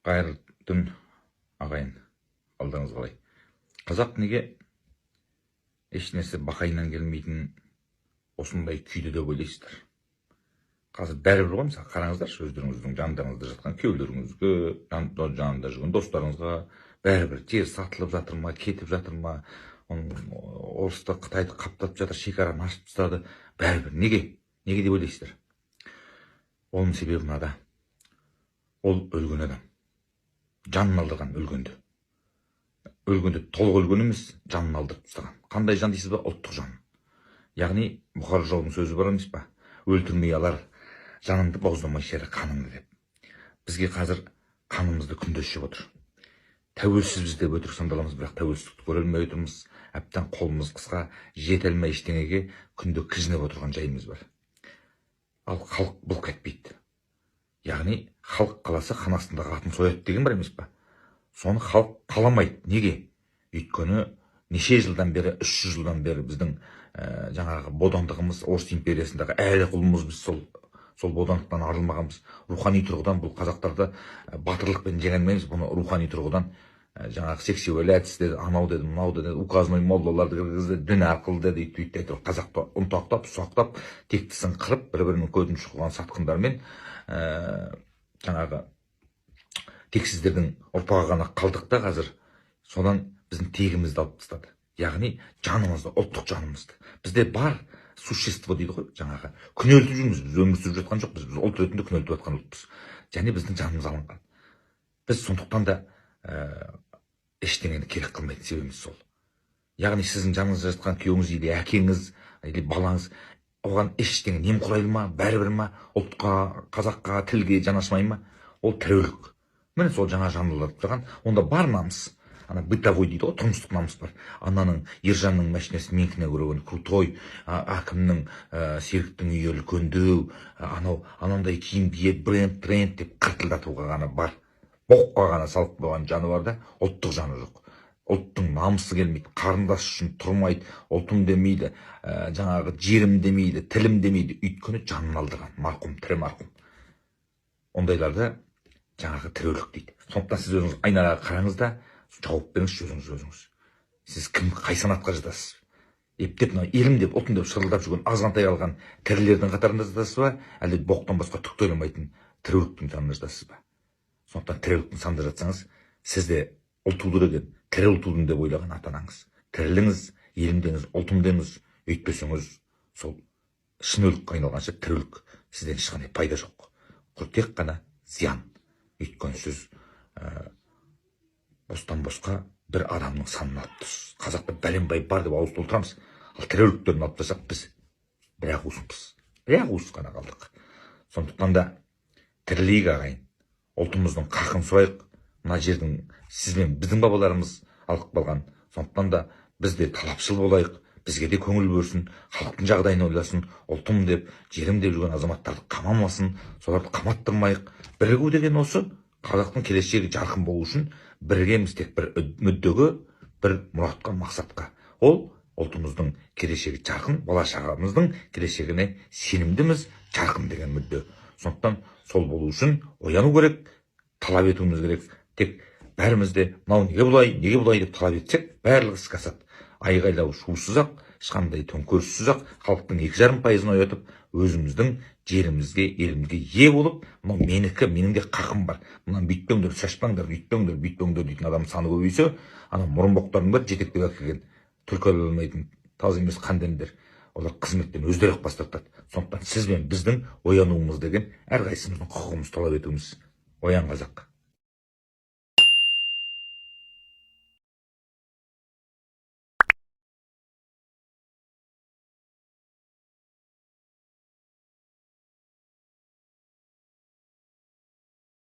Қайырлы түн ағайын, қалдарыңыз қалай? Қазақ неге ешнәрсе бақайынан келмейтін осындай күйді деп ойлайсыздар? Қазір бәрібір ғой, мысалы қараңыздаршы, өздеріңіздің жандарыңызда жатқан күйеулеріңізге, жанында жүрген достарыңызға бәрібір жер сатылып жатыр ма, кетіп жатыр ма, орысты Қытайды қаптап жатыр, шекараны ашып тастады, бәрібір неге деп ойлайсыздар? Оның себебі мынада: ол өлген адам, жанын алдырған өлгенді толық өлген емес, жанын алдырып тастаған. Қандай жан дейсіз ба? Ұлттық жан. Яғни Бұхар жолдың сөзі бар емес па? Өлтірмей алар жаныңды, бауыздамай шері қаныңды деп. Бізге қазір қанымызды күнде ішіп отыр. Тәуелсізбіз деп өтірік сандаламыз, бірақ тәуелсіздікті көре алмай отырмыз. Әптен қолымыз қысқа, жете алмай ештеңеге күнде кіжініп отырған жайымыз бар. Ал халық былқ етпейді. Яғни халық қаласа хан астындағы атын сояды деген бар емес па? Соны халық қаламайды. Неге? Өйткені неше жылдан бері, 300 жылдан бері біздің жаңағы бодандығымыз, Орыс империясындағы әлі құлымыз, біз сол бодандықтан арылмағанбыз. Рухани тұрғыдан бұл қазақтарды батырлықпен жеңе алмаймыз. Бұны рухани тұрғыдан жаңағы сексеуіл әдіс деді, анау деді, мынау деді, указной моллаларды кіргізді, дін арқылы деді, үйтті әйтеуір қазақты ұнтақтап, ұсақтап, тектісін қырып, бір-бірінің көзін шұқыған сатқындармен жаңағы тексіздердің ұрпағы ғана қалдық та қазір. Содан біздің тегімізді алып тастады. Яғни жанымызды, ұлттық жанымызды. Бізде бар существо дейді ғой, жаңағы күнелтіп жүрміз. Біз өмір сүріп жатқан жоқпыз. Біз ұлт ретінде күнелтіп жатқан ұлтпыз. Және біздің жанымыз алынған. Біз сондықтан да ештеңені керек қылмайтын себебіміз сол. Яғни сіздің жаныңызда жатқан күйеуіңіз или әкеңіз, или балаңыз, оған ештеңе немқұрайлы ма, бәрібір ма, ұлтқа, қазаққа, тілге жанашмай ма? Ол тіреулік. Міне сол жаңа жанрлар тұрған, онда бар намыс. Ана бытовой дейді ғой, тұрмыстық намыс бар. Ананың, ержанның машинасы менікіне көреген крутой, әкімнің, серіктің үйі үлкендеу, анандай киім киіп, бренд деп қыртылдатуға ғана бар. Боққа ғана салып қойған жаны бар да, ұлттық жаны жоқ. Ұлттың намысы келмейді, қарындас үшін тұрмайды, ұлтым демейді, жаңағы жерім демейді, тілім демейді. Өйткені жанын алдырған, марқұм, тірі марқұм. Ондайларды жаңағы тіреулік дейді. Сондықтан сіз өзіңіз айнаға қараңыз да, жауап беріңіз өзіңіз. Сіз кім, қай санатқа жатасыз? Ептеп, елім деп, ұлтым деп шырылдап жүрген азғантай қалған тірілердің қатарында жатасыз ба, әлде боқтан басқа түк ойламайтын тіреуліктің жанында жатасыз ба? Сондықтан тіреуліктің санында жатсаңыз, сізде ұлт туды деген, тірі ұлт тудым деп ойлаған ата-анаңыз. Тіріліңіз, елім деңіз, ұлтым деңіз. Өйтпесеңіз, сол шын өлікке айналғанша тіреулік сізден ешқандай пайда жоқ. Тек қана зиян. Өйткені сіз бостан босқа бір адамның санын алып тұрсыз. Қазақта бәленбай бар деп ауыз толтырамыз. Ал тіреуліктерін алып тұрсақ, біз бір-ақ уыспыз. Бір-ақ уыс қана қалдық. Сондықтан да тірілейік ағайын. Ұлтымыздың қақын сұрайық. Мына жердің сізбен біздің бабаларымыз алып қалған. Сондықтан да біз де талапшыл болайық. Бізге де көңіл бөлсін, халықтың жағдайын ойласын, ұлтым деп, жерім деп жүрген азаматтарды қамамасын, соларды қаматтырмайық. Бірігу деген осы, қазақтың келешегі жарқын болу үшін бірігеміз тек бір мүддеге, бір мұратқа, мақсатқа. Ол ұлтымыздың келешегі жарқын, бала-шағамыздың келешегіне сенімдіміз, жарқын деген мүдде. Сондықтан сол болу үшін ояну керек, талап етуіміз керек. Тек бәріміз де мынау неге бұлай деп талап етсек, барлығы іске асады. Айғайлау шусыз-ақ, ешқандай төңкеріссіз-ақ халықтың 2,5%-ын оятып, өзіміздің жерімізге, елімізге ие болып, мынау менікі, менің де қақым бар. Мынаны бүйтпеңдер, шашпаңдар, бүйтпеңдер дейтін адам саны көбейсе, ана мұрынбоқтардың бәрі жетектеп әкелген түлкі ала алмайтын таз емес қандемдер. Олар қызметтен өздері-ақ бас тартады. Сондықтан сіз бен біздің оянуымыз деген әрқайсымыздың құқығымыз талап етуіміз. Оян қазақ.